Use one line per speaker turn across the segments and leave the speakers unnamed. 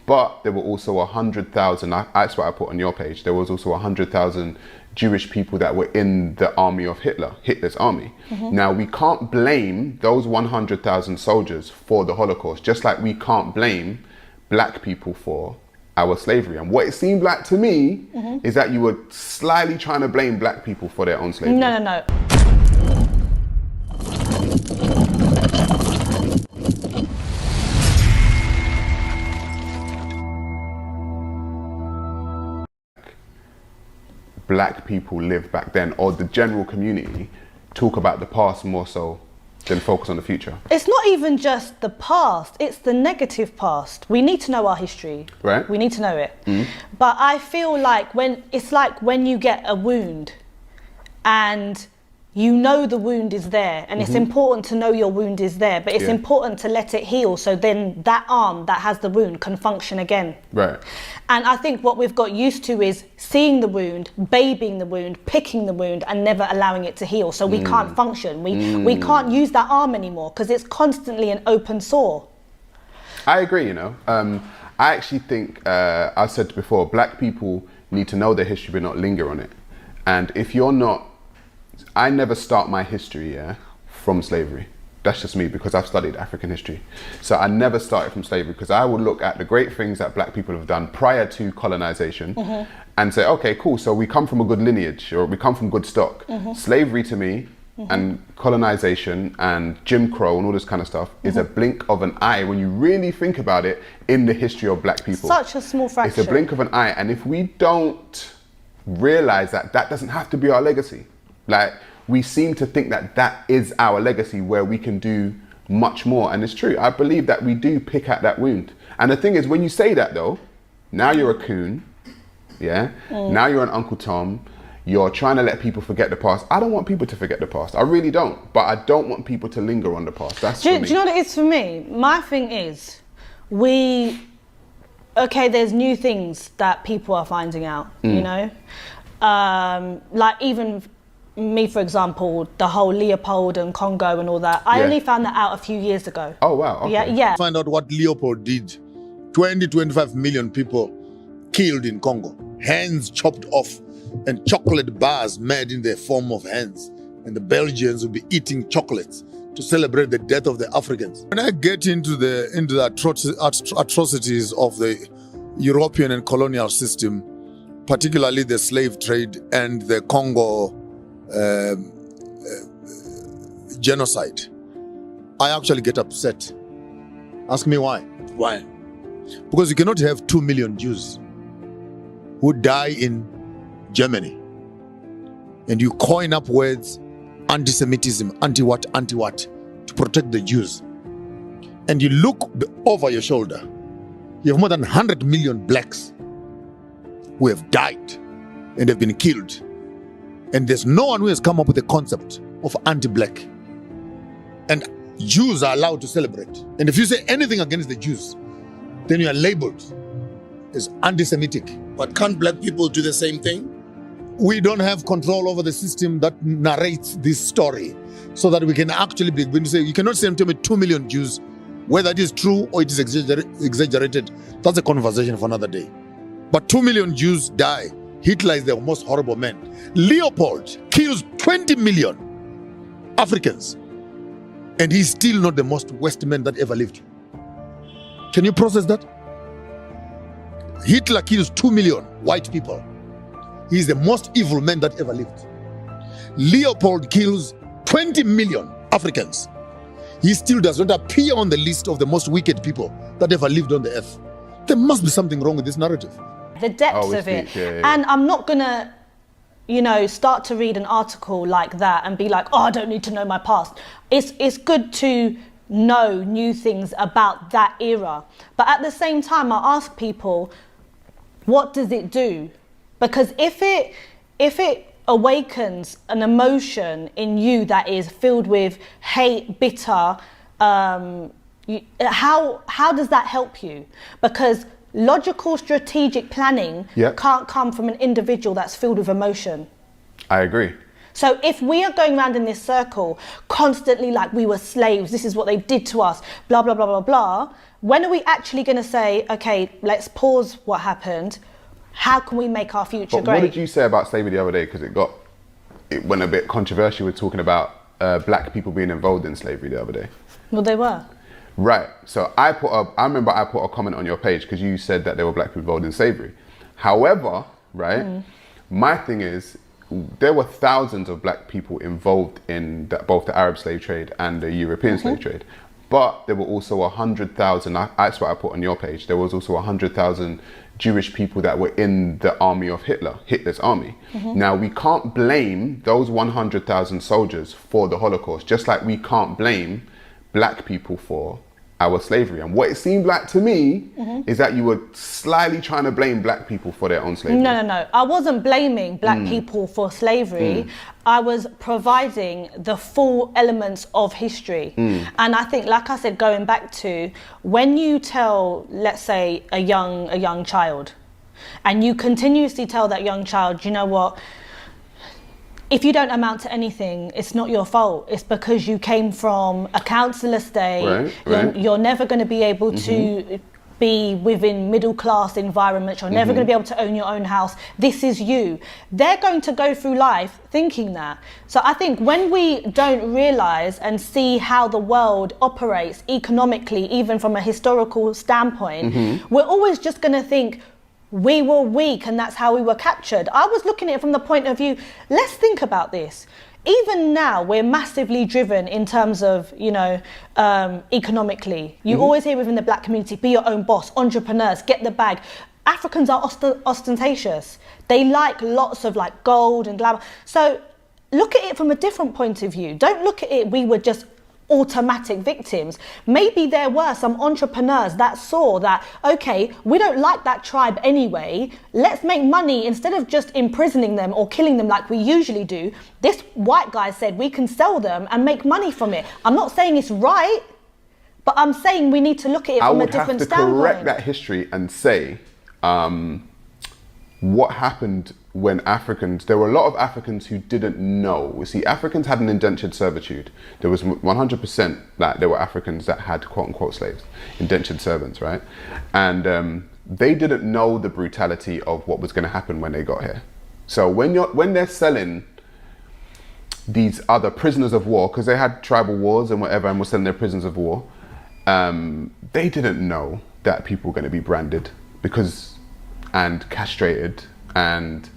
But there were also 100,000, that's what I put on your page, there was also 100,000 Jewish people that were in the army of Hitler's army. Now, we can't blame those 100,000 soldiers for the Holocaust, just like we can't blame black people for our slavery. And what it seemed like to me is that you were slyly trying to blame black people for their own slavery.
No.
Black people lived back then, or the general community talk about the past more so than focus on the future.
It's not even just the past, it's the negative past. We need to know our history.
Right.
We need to know it. But I feel like when you get a wound and you know the wound is there, and it's important to know your wound is there, but it's important to let it heal so then that arm that has the wound can function again.
Right.
And I think what we've got used to is seeing the wound, babying the wound, picking the wound, and never allowing it to heal. So we can't function. We can't use that arm anymore because it's constantly an open sore.
I agree, you know. I actually think, I said before, black people need to know their history but not linger on it. And if you're not, I never start my history from slavery. That's just me, because I've studied African history. So I never started from slavery, because I would look at the great things that black people have done prior to colonization and say, okay, cool, so we come from a good lineage, or we come from good stock. Slavery to me and colonization and Jim Crow and all this kind of stuff is a blink of an eye when you really think about it in the history of black people.
Such a small fraction.
It's a blink of an eye, and if we don't realize that, that doesn't have to be our legacy. Like, we seem to think that that is our legacy, where we can do much more. And it's true. I believe that we do pick at that wound. And the thing is, when you say that though, now you're a coon, now you're an Uncle Tom, you're trying to let people forget the past. I don't want people to forget the past. I really don't. But I don't want people to linger on the past. That's for me.
Do you know what it is for me? My thing is, okay, there's new things that people are finding out, you know? Like even me, for example, the whole Leopold and Congo and all that, I only found that out a few years ago.
Oh, wow. Okay.
Yeah.
Find out what Leopold did. 25 million people killed in Congo. Hands chopped off and chocolate bars made in the form of hands. And the Belgians will be eating chocolates to celebrate the death of the Africans. When I get into the atrocities of the European and colonial system, particularly the slave trade and the Congo genocide, I actually get upset. Ask me why.
Why?
Because you cannot have 2 million Jews who die in Germany and you coin up words, anti-Semitism, anti-what, to protect the Jews. And you look over your shoulder, you have more than 100 million blacks who have died and have been killed. And there's no one who has come up with the concept of anti-black. And Jews are allowed to celebrate. And if you say anything against the Jews, then you are labeled as anti-Semitic.
But can't black people do the same thing?
We don't have control over the system that narrates this story, so that we can actually begin to say, you cannot say to me 2 million Jews, whether it is true or it is exaggerated. That's a conversation for another day. But 2 million Jews die. Hitler is the most horrible man. Leopold kills 20 million Africans, and he's still not the most West man that ever lived. Can you process that? Hitler kills 2 million white people. He's the most evil man that ever lived. Leopold kills 20 million Africans. He still does not appear on the list of the most wicked people that ever lived on the earth. There must be something wrong with this narrative.
The depths of it. And I'm not gonna, start to read an article like that and be like, oh, I don't need to know my past. It's good to know new things about that era. But at the same time, I ask people, what does it do? Because if it awakens an emotion in you that is filled with hate, bitter, how does that help you? Because logical, strategic planning can't come from an individual that's filled with emotion.
I agree.
So if we are going around in this circle constantly like we were slaves, this is what they did to us, blah, blah, blah, blah, blah, when are we actually going to say, okay, let's pause what happened, how can we make our future great?
What did you say about slavery the other day? Because it went a bit controversial with talking about black people being involved in slavery the other day.
Well, they were.
Right. So I remember I put a comment on your page because you said that there were black people involved in slavery. However, right, my thing is, there were thousands of black people involved in both the Arab slave trade and the European slave trade. But there were also 100,000, that's what I put on your page, there was also 100,000 Jewish people that were in the army of Hitler's army. Now, we can't blame those 100,000 soldiers for the Holocaust, just like we can't blame black people for our slavery. And what it seemed like to me is that you were slyly trying to blame black people for their own slavery.
No. I wasn't blaming black people for slavery. I was providing the full elements of history. And I think, like I said, going back to when you tell, let's say, a young child, and you continuously tell that young child, you know what, if you don't amount to anything, it's not your fault. It's because you came from a council estate. Right. You're never going to be able to be within middle class environments. You're never going to be able to own your own house. This is you. They're going to go through life thinking that. So I think when we don't realize and see how the world operates economically, even from a historical standpoint, we're always just going to think, we were weak and that's how we were captured. I was looking at it from the point of view, let's think about this. Even now, we're massively driven in terms of, economically. You always hear within the black community, be your own boss, entrepreneurs, get the bag. Africans are ostentatious. They like lots of like gold and glamour. So look at it from a different point of view. Don't look at it, we were just automatic victims. Maybe there were some entrepreneurs that saw that, okay, we don't like that tribe anyway, let's make money instead of just imprisoning them or killing them like we usually do. This white guy said we can sell them and make money from it. I'm not saying it's right, but I'm saying we need to look at it from a different standpoint.
I would have to correct that history and say what happened when there were a lot of Africans who didn't know. You see, Africans had an indentured servitude. There was 100% that there were Africans that had quote unquote slaves, indentured servants, right? And they didn't know the brutality of what was going to happen when they got here. So when they're selling these other prisoners of war, because they had tribal wars and whatever, and were selling their prisoners of war, they didn't know that people were going to be branded and castrated and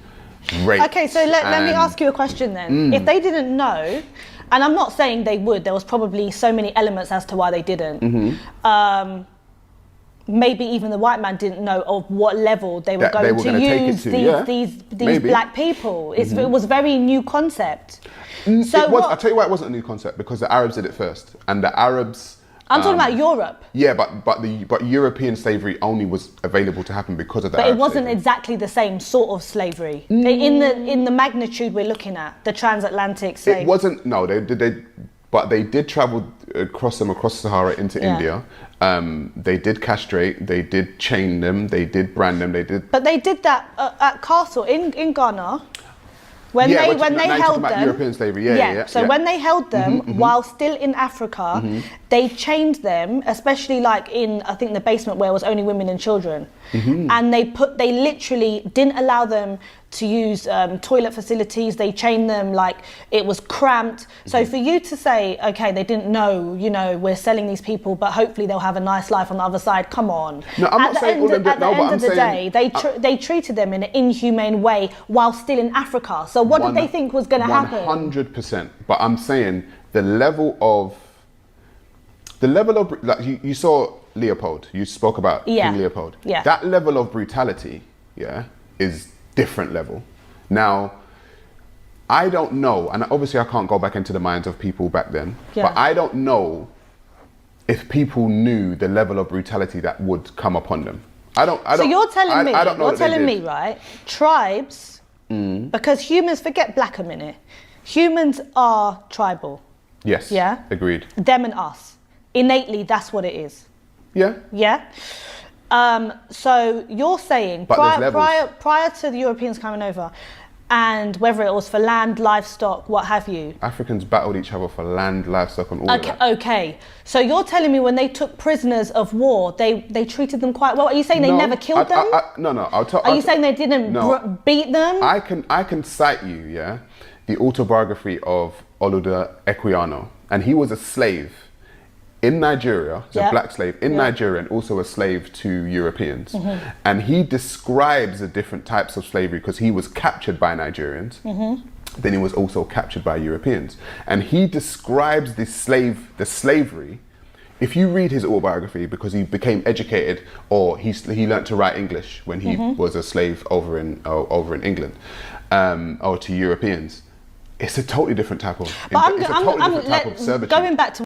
raped. Okay,
so let me ask you a question then. If they didn't know, and I'm not saying they would, there was probably so many elements as to why they didn't. Maybe even the white man didn't know of what level they were going to use these black people. It was a very new concept.
I'll tell you why it wasn't a new concept, because the Arabs did it first, and the Arabs.
I'm talking about Europe.
Yeah, but European slavery only was available to happen because of the
But
Arab
it wasn't
slavery.
exactly the same sort of slavery. In the magnitude we're looking at, the transatlantic slavery.
It wasn't. No, they did travel across Sahara into India. They did castrate. They did chain them. They did brand them. But
they did that at Castle in Ghana. When they held them,
European slavery,
when they held them while still in Africa, they chained them, especially like in, I think, the basement where it was only women and children, and they literally didn't allow them to use toilet facilities. They chained them like it was cramped. So for you to say, okay, they didn't know, we're selling these people, but hopefully they'll have a nice life on the other side. Come on.
No, I'm not saying all of that.
At the end of the day, they treated them in an inhumane way while still in Africa. So what did they think was going to happen?
100%. But I'm saying the level of like you saw Leopold. You spoke about King Leopold.
Yeah.
That level of brutality, is different level. Now, I don't know, and obviously I can't go back into the minds of people back then, but I don't know if people knew the level of brutality that would come upon them. So you're telling me, right? Tribes, because humans, forget black a minute, humans are tribal. Yes.
Yeah.
Agreed.
Them and us. Innately, that's what it is.
Yeah.
Yeah. So you're saying prior to the Europeans coming over, and whether it was for land, livestock, what have you.
Africans battled each other for land, livestock, and all of that.
Okay, so you're telling me when they took prisoners of war, they treated them quite well? Are you saying they never killed them?
No.
Are you saying they didn't beat them?
I can cite you, the autobiography of Olude Equiano, and he was a slave in Nigeria, a black slave in Nigeria, and also a slave to Europeans. And he describes the different types of slavery because he was captured by Nigerians. Then he was also captured by Europeans. And he describes the slavery. If you read his autobiography, because he became educated, or he learned to write English when he was a slave over in England, or to Europeans, it's a totally different type of servitude.
Going back to